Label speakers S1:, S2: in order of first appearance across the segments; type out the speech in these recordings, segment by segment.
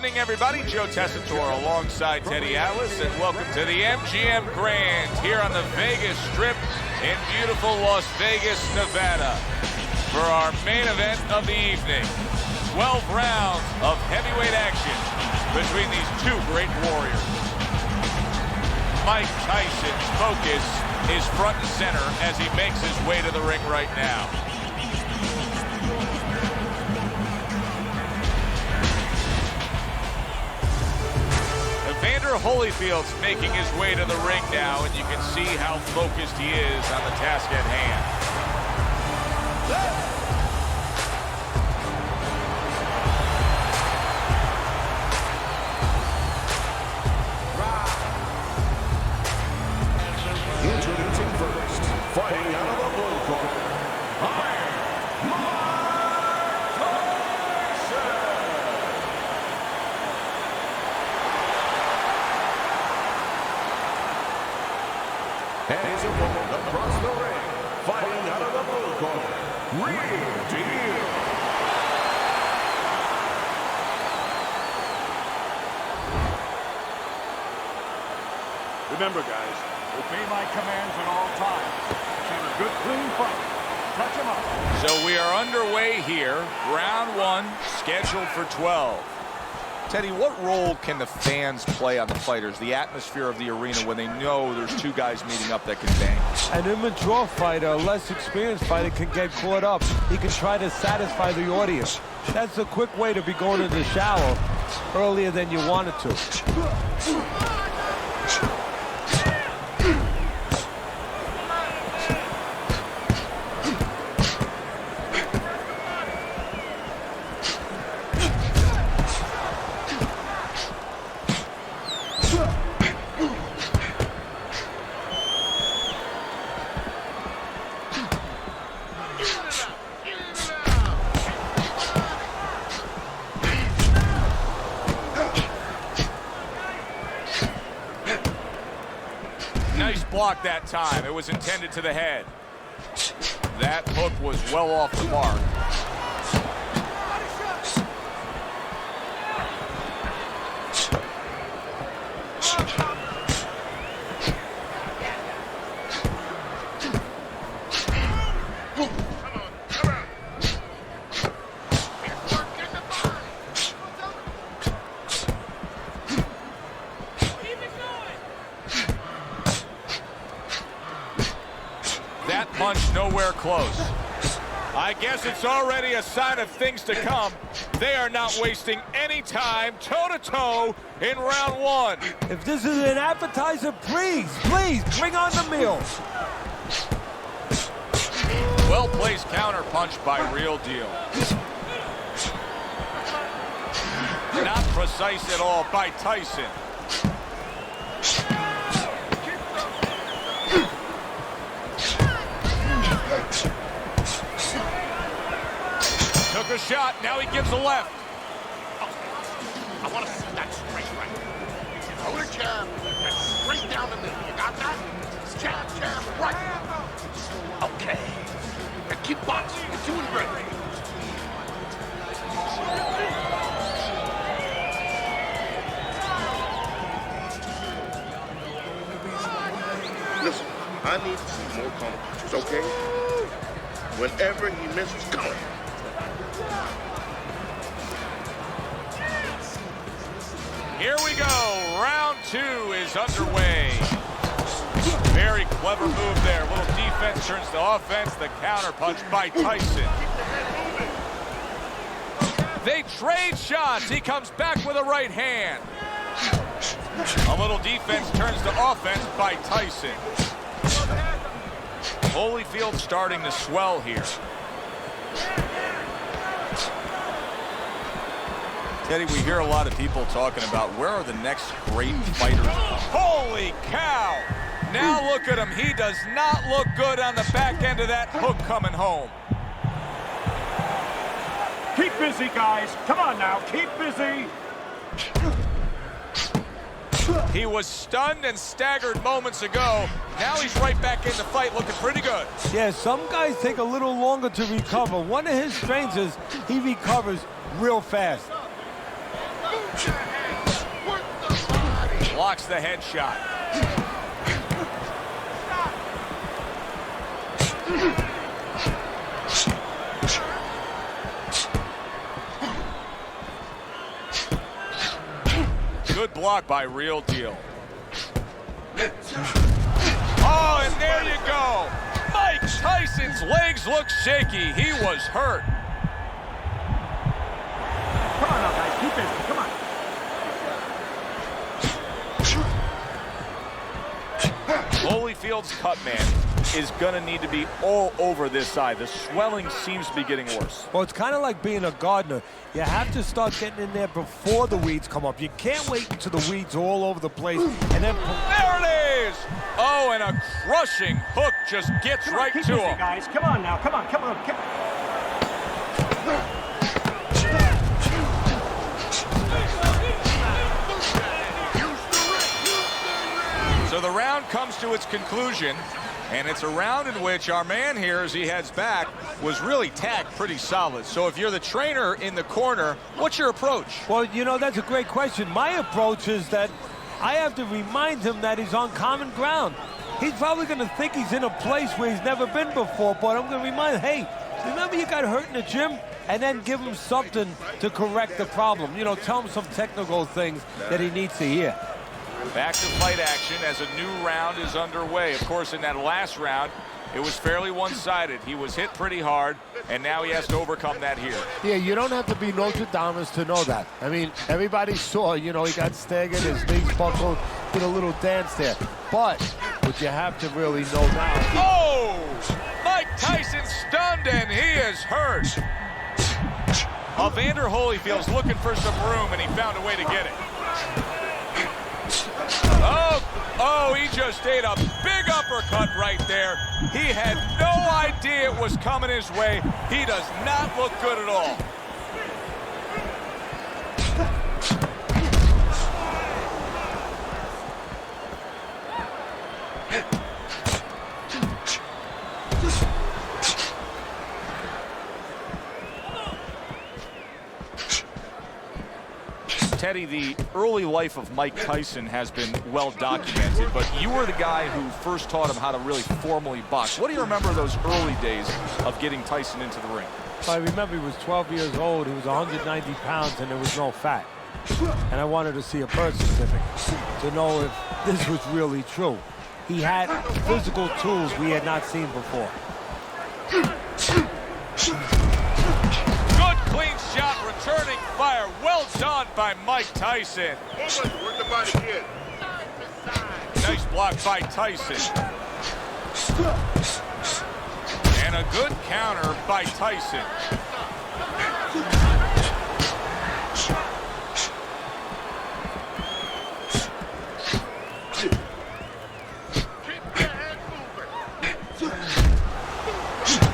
S1: evening, everybody. Joe Tessitore alongside Teddy Atlas, and welcome to the MGM Grand here on the Vegas Strip in beautiful Las Vegas, Nevada, for our main event of the evening. 12 rounds of heavyweight action between these two great warriors. Mike Tyson's focus is front and center as he makes his way to the ring right now. Evander Holyfield's making his way to the ring now, and you can see how focused he is on the task at hand.
S2: Introducing first, fighting out of the blue corner, and his opponent across the ring, fighting out of the blue corner, Real Deal.
S3: Remember, guys, obey my commands at all times. Have a good, clean fight. Touch him up.
S1: So we are underway here. Round one, scheduled for 12. Teddy, what role can the fans play on the fighters, the atmosphere of the arena, when they know there's two guys meeting up that can bang?
S4: An immature fighter, a less experienced fighter, can get caught up. He can try to satisfy the audience. That's a quick way to be going to the shower earlier than you wanted to.
S1: Nice block that time. It was intended to the head. That hook was well off the mark. That punch nowhere close. I guess it's already a sign of things to come. They are not wasting any time toe-to-toe in round one.
S4: If this is an appetizer, please bring on the meal.
S1: Well-placed counter punch by Real Deal. Not precise at all by Tyson. Took a shot, now he gives a left.
S5: I want to see that straight right. Throw the jab, and straight down the middle. You got that? Jab, jab, right. Okay. And keep boxing. You're doing great. Listen, I need to see more counter punches, okay? Whenever he misses, go.
S1: Here we go. Round two is underway. Very clever move there. Little defense turns to offense. The counter punch by Tyson. They trade shots. He comes back with a right hand. A little defense turns to offense by Tyson. Holyfield starting to swell here. Teddy, we hear a lot of people talking about where are the next great fighters. Holy cow! Now look at him. He does not look good on the back end of that hook coming home.
S3: Keep busy, guys. Come on now, keep busy.
S1: He was stunned and staggered moments ago. Now he's right back in the fight looking pretty good.
S4: Yeah, some guys take a little longer to recover. One of his strengths is he recovers real fast.
S1: Blocks the headshot. Good block by Real Deal. Oh, and there you go. Mike Tyson's legs look shaky. He was hurt.
S3: Come on now, guys. Keep busy. Come on.
S1: Holyfield's cut man is going to need to be all over this side. The swelling seems to be getting worse.
S4: Well, it's kind of like being a gardener. You have to start getting in there before the weeds come up. You can't wait until the weeds are all over the place and then...
S1: There it is! Oh, and a crushing hook just gets right
S3: Keep
S1: to
S3: busy,
S1: him.
S3: guys. Come on now. Come on, come on, come on.
S1: So the round comes to its conclusion, and it's a round in which our man here, as he heads back, was really tagged pretty solid. So if you're the trainer in the corner, what's your approach?
S4: Well, you know, that's a great question. My approach is that I have to remind him that he's on common ground. He's probably going to think he's in a place where he's never been before, but I'm going to remind him, hey, remember you got hurt in the gym? And then give him something to correct the problem. You know, tell him some technical things that he needs to hear.
S1: Back to fight action as a new round is underway. Of course, in that last round, it was fairly one-sided. He was hit pretty hard, and now he has to overcome that here.
S4: Yeah, you don't have to be Nostradamus to know that. I mean, everybody saw, you know, he got staggered, his knees buckled, did a little dance there. But what you have to really know now...
S1: Oh! Mike Tyson stunned, and he is hurt. Evander Holyfield's looking for some room, and he found a way to get it. Oh, he just ate a big uppercut right there. He had no idea it was coming his way. He does not look good at all. Teddy, the early life of Mike Tyson has been well documented, but you were the guy who first taught him how to really formally box. What do you remember of those early days of getting Tyson into the ring?
S4: I remember he was 12 years old, he was 190 pounds, and there was no fat. And I wanted to see a birth certificate to know if this was really true. He had physical tools we had not seen before.
S1: Good clean shot, returning fire. Well done by Mike Tyson.
S5: Work the body, kid.
S1: Nice block by Tyson. And a good counter by Tyson.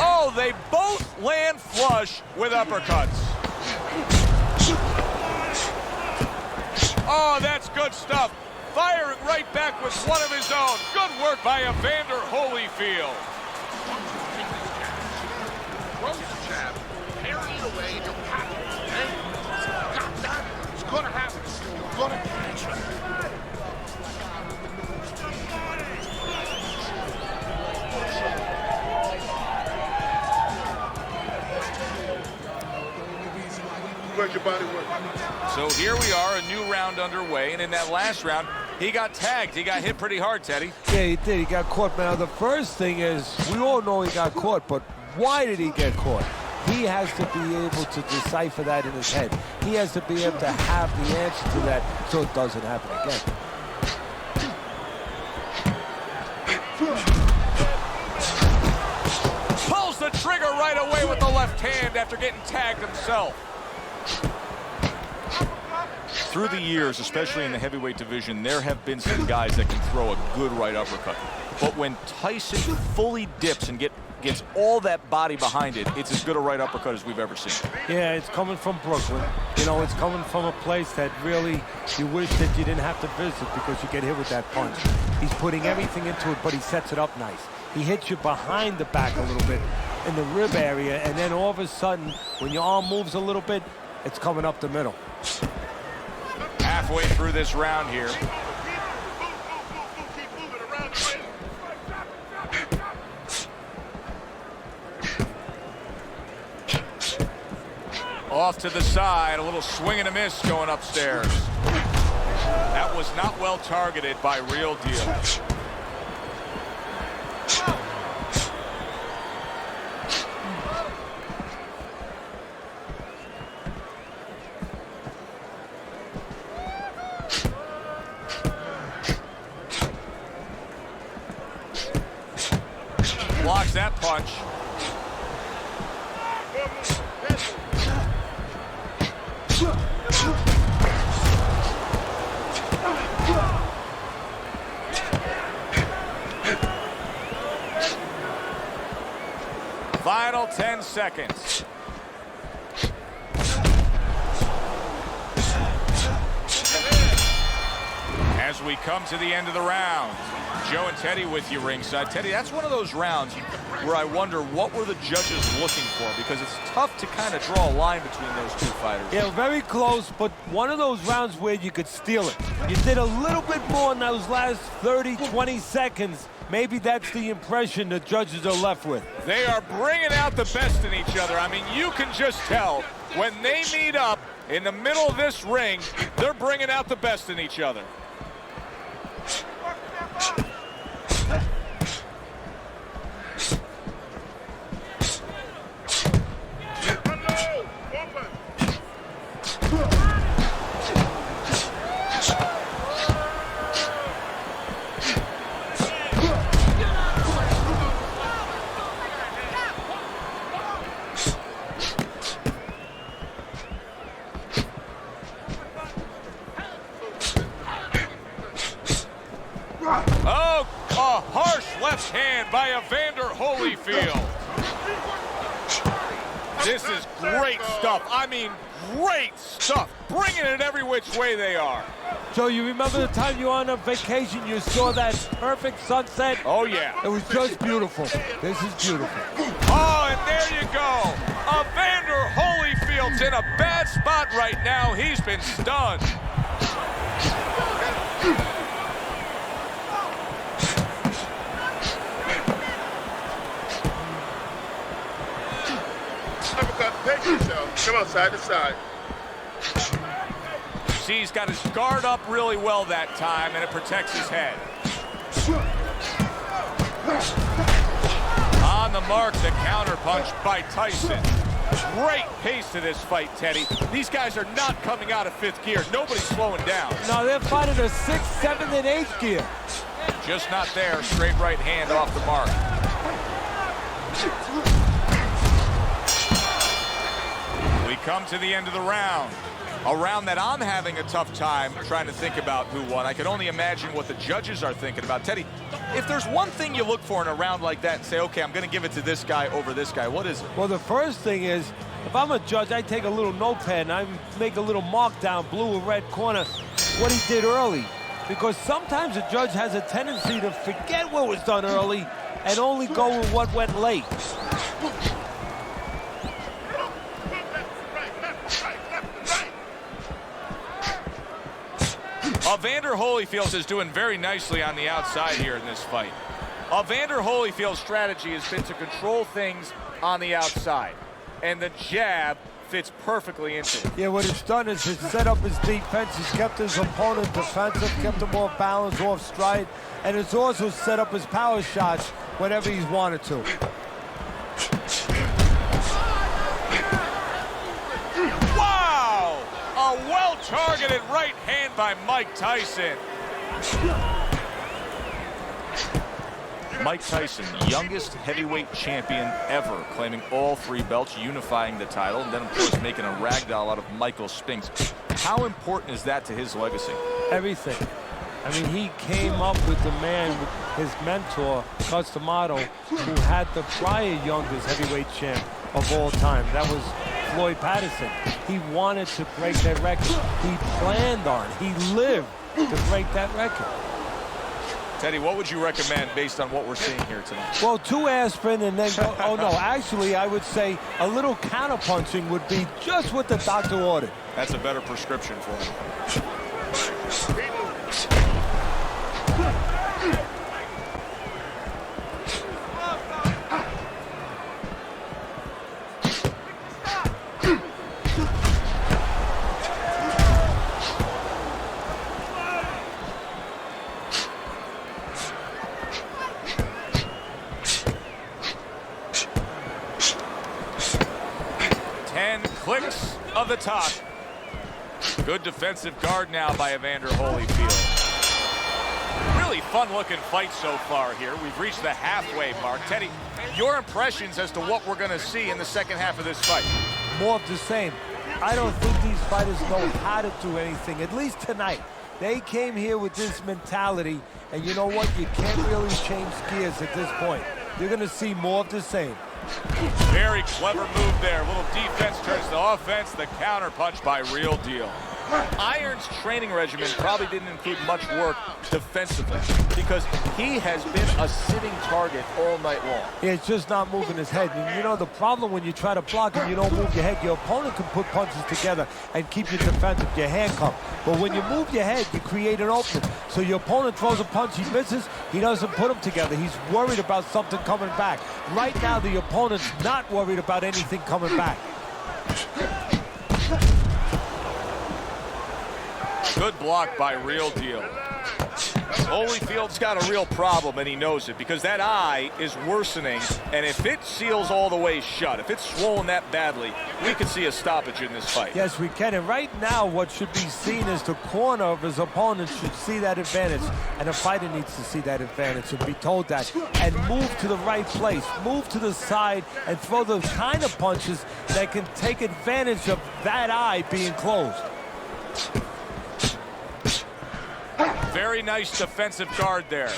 S1: Oh, they both land flush with uppercuts. Oh, that's good stuff. Firing right back with one of his own. Good work by Evander Holyfield.
S5: Throw the jab, parry it away, and you'll catch it. Hey, you got that? It's gonna happen. You're gonna catch it. Where's your body work?
S1: So here we are, a new round underway, and in that last round, he got tagged. He got hit pretty hard, Teddy.
S4: Yeah, he did. He got caught. Now, the first thing is, we all know he got caught, but why did he get caught? He has to be able to decipher that in his head. He has to be able to have the answer to that so it doesn't happen again.
S1: Pulls the trigger right away with the left hand after getting tagged himself. Through the years, especially in the heavyweight division, there have been some guys that can throw a good right uppercut. But when Tyson fully dips and gets all that body behind it, it's as good a right uppercut as we've ever seen.
S4: Yeah, it's coming from Brooklyn. You know, it's coming from a place that really you wish that you didn't have to visit because you get hit with that punch. He's putting everything into it, but he sets it up nice. He hits you behind the back a little bit in the rib area, and then all of a sudden, when your arm moves a little bit, it's coming up the middle.
S1: halfway through this round here.
S5: Keep moving around the ring.
S1: Off to the side, a little swing and a miss going upstairs. That was not well targeted by Real Deal. Blocks that punch. Final 10 seconds. As we come to the end of the round, Joe and Teddy with you ringside. Teddy, that's one of those rounds where I wonder what were the judges looking for, because it's tough to kind of draw a line between those two fighters.
S4: Yeah, very close, but one of those rounds where you could steal it. You did a little bit more in those last 30, 20 seconds. Maybe that's the impression the judges are left with.
S1: They are bringing out the best in each other. I mean, you can just tell when they meet up in the middle of this ring, they're bringing out the best in each other. Oh, a harsh left hand by Evander Holyfield. This is great stuff. I mean, great stuff. Bringing it every which way they are.
S4: Joe, you remember the time you were on a vacation, you saw that perfect sunset?
S1: Oh, yeah.
S4: It was just beautiful. This is beautiful.
S1: Oh, and there you go. Evander Holyfield's in a bad spot right now. He's been stunned.
S5: Take yourself. Come on, side to side.
S1: See, he's got his guard up really well that time, and it protects his head. On the mark, the counter punch by Tyson. Great pace to this fight, Teddy. These guys are not coming out of fifth gear. Nobody's slowing down.
S4: No, they're fighting a 6th, 7th, and 8th gear.
S1: Just not there. Straight right hand off the mark. We come to the end of the round. A round that I'm having a tough time trying to think about who won. I can only imagine what the judges are thinking about. Teddy, if there's one thing you look for in a round like that and say, okay, I'm going to give it to this guy over this guy, what is it?
S4: Well, the first thing is, if I'm a judge, I take a little notepad and I make a little mark down, blue or red corner, what he did early. Because sometimes a judge has a tendency to forget what was done early and only go with what went late.
S1: Evander Holyfield is doing very nicely on the outside here in this fight. Evander Holyfield's strategy has been to control things on the outside, and the jab fits perfectly into it.
S4: Yeah, what it's done is it's set up his defense. He's kept his opponent defensive, kept him off balance, off stride, and it's also set up his power shots whenever he's wanted to.
S1: Wow! A well-targeted right hand by Mike Tyson. Mike Tyson, youngest heavyweight champion ever, claiming all 3 belts, unifying the title, and then, of course, making a ragdoll out of Michael Spinks. How important is that to his legacy?
S4: Everything. I mean, he came up with the man, his mentor, Customato, who had the prior youngest heavyweight champ of all time. That was Floyd Patterson. He wanted to break that record. He planned on it. He lived to break that record.
S1: Teddy, what would you recommend based on what we're seeing here tonight?
S4: Well, 2 aspirin and then go, oh no, actually I would say a little counterpunching would be just what the doctor ordered.
S1: That's a better prescription for him. top. Good defensive guard now by Evander Holyfield. Really fun-looking fight so far here. We've reached the halfway mark. Teddy, your impressions as to what we're going to see in the second half of this fight?
S4: More of the same. I don't think these fighters know how to do anything, at least tonight. They came here with this mentality, and you know what? You can't really change gears at this point. You're going to see more of the same.
S1: Very clever move there. A little defense turns to offense. The counter punch by Real Deal. Iron's training regimen probably didn't include much work defensively because he has been a sitting target all night long.
S4: Yeah, it's just not moving his head. And you know, the problem when you try to block and you don't move your head, your opponent can put punches together and keep you defensive, your handcuff. But when you move your head, you create an opening. So your opponent throws a punch, he misses, he doesn't put them together. He's worried about something coming back. Right now, the opponent's not worried about anything coming back.
S1: Good block by Real Deal. Holyfield's got a real problem, and he knows it, because that eye is worsening, and if it seals all the way shut, if it's swollen that badly, we could see a stoppage in this fight.
S4: Yes, we can. And right now, what should be seen is the corner of his opponent should see that advantage, and the fighter needs to see that advantage and be told that, and move to the right place, move to the side, and throw those kind of punches that can take advantage of that eye being closed.
S1: Very nice defensive guard there.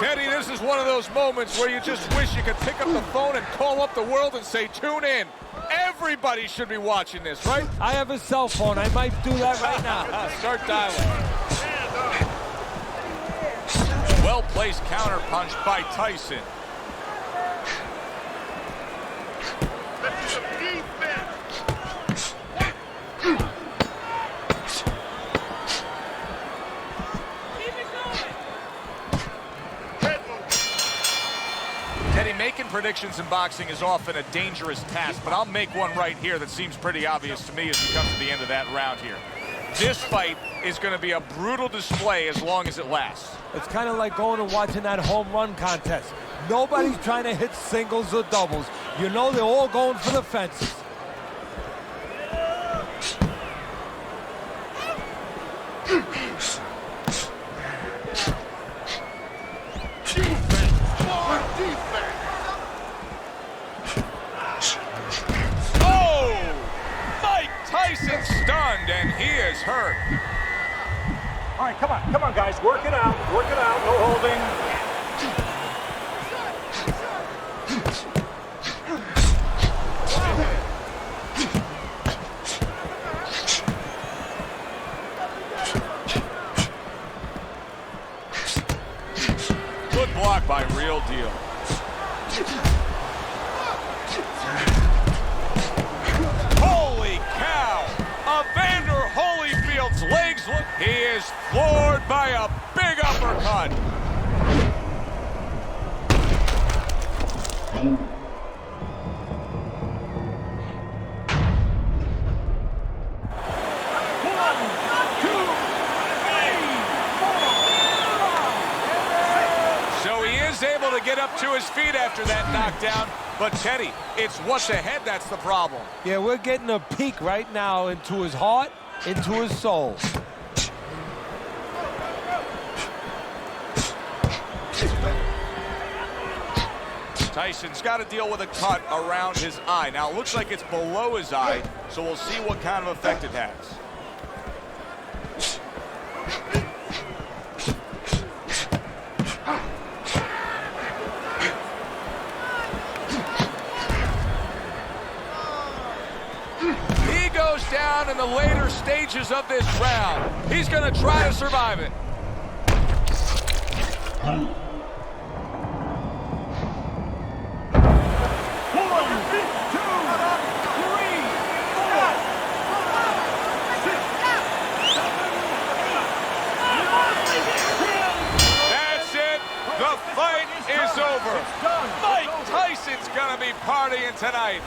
S1: Teddy, this is one of those moments where you just wish you could pick up the phone and call up the world and say, tune in. Everybody should be watching this, right?
S4: I have a cell phone. I might do that right now.
S1: Start dialing. Well-placed counter punch by Tyson. Teddy, making predictions in boxing is often a dangerous task, but I'll make one right here that seems pretty obvious to me as we come to the end of that round here. This fight is going to be a brutal display as long as it lasts.
S4: It's kind of like going and watching that home run contest. Nobody's trying to hit singles or doubles. You know they're all going for the fences.
S1: Tyson stunned, and he is hurt.
S3: All right, come on, guys. Work it out, no holding.
S1: Good block by Real Deal. Evander Holyfield's legs look. He is floored by a big uppercut. So he is able to get up to his feet after that knockdown. But Teddy, it's what's ahead that's the problem.
S4: Yeah, we're getting a peek right now into his heart, into his soul.
S1: Tyson's got to deal with a cut around his eye. Now, it looks like it's below his eye, so we'll see what kind of effect it has. Down in the later stages of this round. He's going to try to survive it. That's it. The fight is over. Mike Tyson's going to be partying tonight.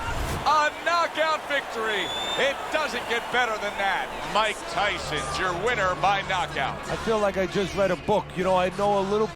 S1: A knockout victory. It doesn't get better than that. Mike Tyson's your winner by knockout.
S4: I feel like I just read a book. You know, I know a little